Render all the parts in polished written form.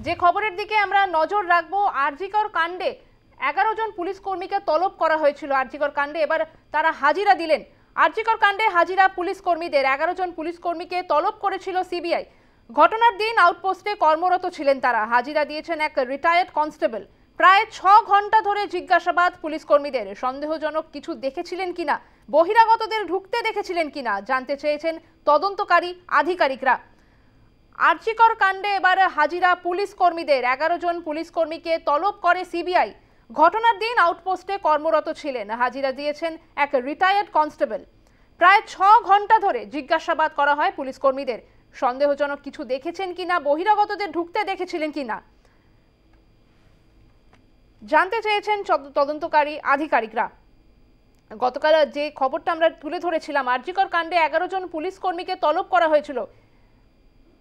যে খবরের দিকে আমরা নজর রাখবো, আরজিকর কাণ্ডে 11 জন পুলিশ কর্মীকে তলব করা হয়েছিল। আরজিকর কাণ্ডে এবার তারা হাজিরা দিলেন। আরজিকর কাণ্ডে হাজিরা পুলিশ কর্মীদের 11 জন পুলিশ কর্মীকে তলব করেছিল সিবিআই। ঘটনার দিন আউটপোস্টে কর্মরত ছিলেন তারা। হাজিরা দিয়েছেন এক রিটায়ার্ড কনস্টেবল। প্রায় 6 ঘন্টা ধরে জিজ্ঞাসাবাদ পুলিশ কর্মীদের। সন্দেহজনক কিছু দেখেছিলেন কিনা, বহিরাগতদের ঢুকতে দেখেছিলেন কিনা জানতে চেয়েছেন তদন্তকারী আধিকারিকরা। আরজিকর কাণ্ডে এবার হাজিরা পুলিশ কর্মীদের 11 জন পুলিশ কর্মীকে তলব করে সিবিআই। ঘটনার দিন আউটপোস্টে কর্মরত ছিলেন। হাজিরা দিয়েছেন এক রিটায়ার্ড কনস্টেবল। প্রায় 6 ঘন্টা ধরে জিজ্ঞাসাবাদ করা হয় পুলিশ কর্মীদের। সন্দেহজনক কিছু দেখেছেন কিনা, বহিরাগতদের ঢুকতে দেখেছিলেন কিনা জানতে চেয়েছেন তদন্তকারী আধিকারিকরা। গতকাল যে খবরটা আমরা তুলে ধরেছিলাম, আরজিকর কাণ্ডে 11 জন পুলিশ কর্মীকে তলব করা হয়েছিল।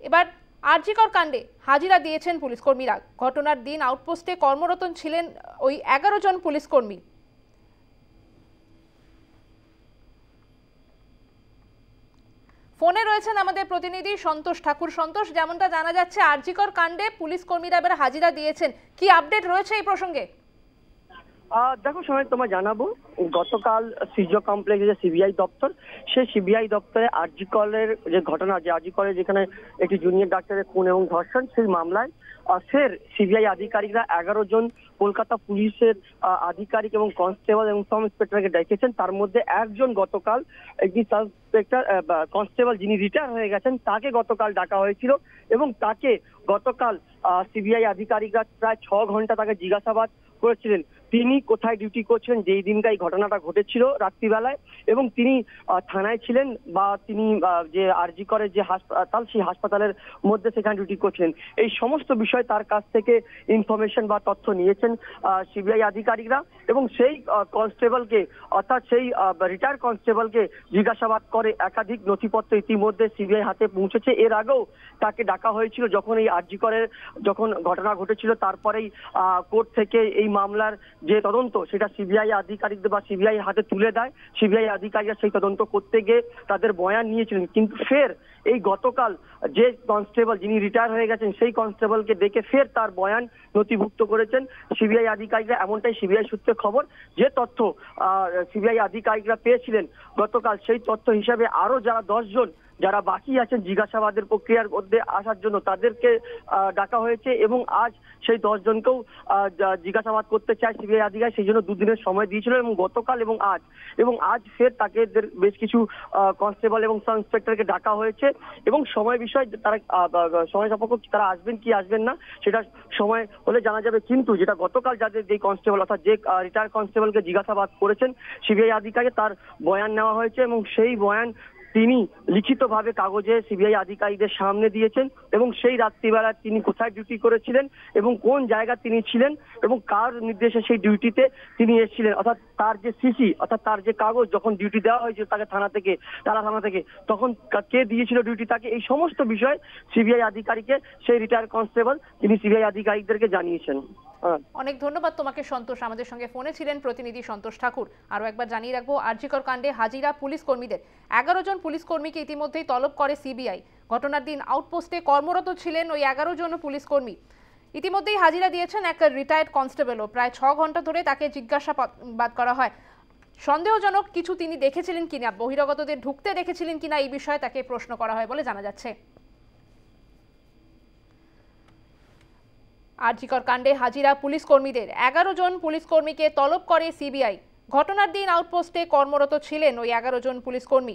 এবার আরজিকর কাণ্ডে হাজিরা দিয়েছেন পুলিশ কর্মীরা। ঘটনার দিন আউটপোস্টে কর্মরত ছিলেন ওই 11 জন পুলিশ কর্মী। ফোনে রয়েছেন আমাদের প্রতিনিধি সন্তোষ ঠাকুর। সন্তোষ, যেমনটা জানা যাচ্ছে আরজিকর কাণ্ডে পুলিশ কর্মীরা এবার হাজিরা দিয়েছেন, কি আপডেট রয়েছে এই প্রসঙ্গে? দেখো সময় তোমায় জানাবো, গতকাল সিজো কমপ্লেক্সে যে সিবিআই দপ্তর, সেই সিবিআই দপ্তরে আরজিকরের যে ঘটনা, যে আরজিকরের যেখানে একটি জুনিয়র ডাক্তারের খুন এবং ধর্ষণ, সেই মামলায় ফের সিবিআই আধিকারিকরা 11 জন কলকাতা পুলিশের আধিকারিক এবং কনস্টেবল এবং সাব ইন্সপেক্টরকে ডেকেছেন। তার মধ্যে একজন গতকাল একটি সাব ইন্সপেক্টর কনস্টেবল যিনি রিটায়ার হয়ে গেছেন, তাকে গতকাল ডাকা হয়েছিল এবং তাকে গতকাল সিবিআই আধিকারিকরা প্রায় 6 ঘন্টা তাকে জিজ্ঞাসাবাদ করেছিলেন। তিনি কোথায় ডিউটি করছিলেন যেই দিনকার এই ঘটনাটা ঘটেছিল রাত্রিবেলায়, এবং তিনি থানায় ছিলেন বা তিনি যে আরজিকরের যে হাসপাতাল, সেই হাসপাতালের মধ্যে সেখানে ডিউটি করছিলেন। এই সমস্ত বিষয় তার কাছ থেকে ইনফরমেশন বা তথ্য নিয়েছেন সিবিআই আধিকারিকরা এবং সেই কনস্টেবলকে, অর্থাৎ সেই রিটায়ার্ড কনস্টেবলকে জিজ্ঞাসাবাদ করে একাধিক নথিপত্র ইতিমধ্যে সিবিআই হাতে পৌঁছেছে। এর আগেও তাকে ডাকা হয়েছিল যখন এই আরজিকরের যখন ঘটনা ঘটেছিল, তারপরেই কোর্ট থেকে এই মামলার যে তদন্ত সেটা সিবিআই আধিকারিকদের বা সিবিআই হাতে তুলে দেয়। সিবিআই আধিকারিকরা সেই তদন্ত করতে গিয়ে তাদের বয়ান নিয়েছিলেন, কিন্তু ফের এই গতকাল যে কনস্টেবল যিনি রিটায়ার হয়ে গেছেন, সেই কনস্টেবলকে ডেকে ফের তার বয়ান নথিভুক্ত করেছেন সিবিআই আধিকারিকরা। এমনটাই সিবিআই সূত্রে খবর। যে তথ্য সিবিআই আধিকারিকরা পেয়েছিলেন গতকাল, সেই তথ্য হিসাবে আরো যারা 10 জন যারা বাকি আছেন জিজ্ঞাসাবাদের প্রক্রিয়ার মধ্যে আসার জন্য, তাদেরকে ডাকা হয়েছে এবং আজ সেই 10 জনকেও জিজ্ঞাসাবাদ করতে চায় সিবিআই আধিকারিক। সেই জন্য 2 দিনের সময় দিয়েছিল এবং গতকাল এবং আজ ফের তাকে বেশ কিছু কনস্টেবল এবং সাব ইন্সপেক্টরকে ডাকা হয়েছে এবং সময় বিষয় তারা সময় সাপেক্ষ তারা আসবেন কি আসবেন না সেটা সময় হলে জানা যাবে। কিন্তু যেটা গতকাল যাদের যে কনস্টেবল অর্থাৎ যে রিটায়ার্ড কনস্টেবলকে জিজ্ঞাসাবাদ করেছেন সিবিআই আধিকারিক, তার বয়ান নেওয়া হয়েছে এবং সেই বয়ান তিনি লিখিতভাবে কাগজে সিবিআই আধিকারিকদের সামনে দিয়েছেন এবং সেই রাত্রিবেলা তিনি কোথায় ডিউটি করেছিলেন এবং কোন জায়গা তিনি ছিলেন এবং কার নির্দেশে সেই ডিউটিতে তিনি এসেছিলেন, অর্থাৎ তার যে সিসি অর্থাৎ তার যে কাগজ যখন ডিউটি দেওয়া হয়েছিল তাকে থানা থেকে তখন কে দিয়েছিল ডিউটি তাকে, এই সমস্ত বিষয় সিবিআই আধিকারিকের সেই রিটায়ার্ড কনস্টেবল তিনি সিবিআই আধিকারিকদেরকে জানিয়েছেন। অনেক ধন্যবাদ তোমাকে সন্তোষ। আমাদের সঙ্গে ফোনে ছিলেন প্রতিনিধি সন্তোষ ঠাকুর। আরো একবার জানিয়ে রাখবো, আরজিকর কাণ্ডে হাজিরা পুলিশ কর্মীদের 11 জন পুলিশ কর্মীকে ইতিমধ্যেই তলব করে সিবিআই। ঘটনার দিন আউটপোস্টে কর্মরত ছিলেন ওই 11 জন পুলিশ কর্মী। ইতিমধ্যেই হাজিরা দিয়েছেন এক রিটায়ার্ড কনস্টেবলও। প্রায় 6 ঘন্টা ধরে তাকে জিজ্ঞাসাবাদ করা হয়। সন্দেহজনক কিছু তিনি দেখেছিলেন কিনা, বহিরাগতদের ঢুকতে দেখেছিলেন কিনা, এই বিষয়ে তাকে প্রশ্ন করা হয় বলে জানা যাচ্ছে। আরজিকর কাণ্ডে হাজিরা পুলিশ কর্মীদের 11 জন পুলিশ কর্মীকে তলব করে সিবিআই। ঘটনার দিন আউটপোস্টে কর্মরত ছিলেন ওই 11 জন পুলিশ কর্মী।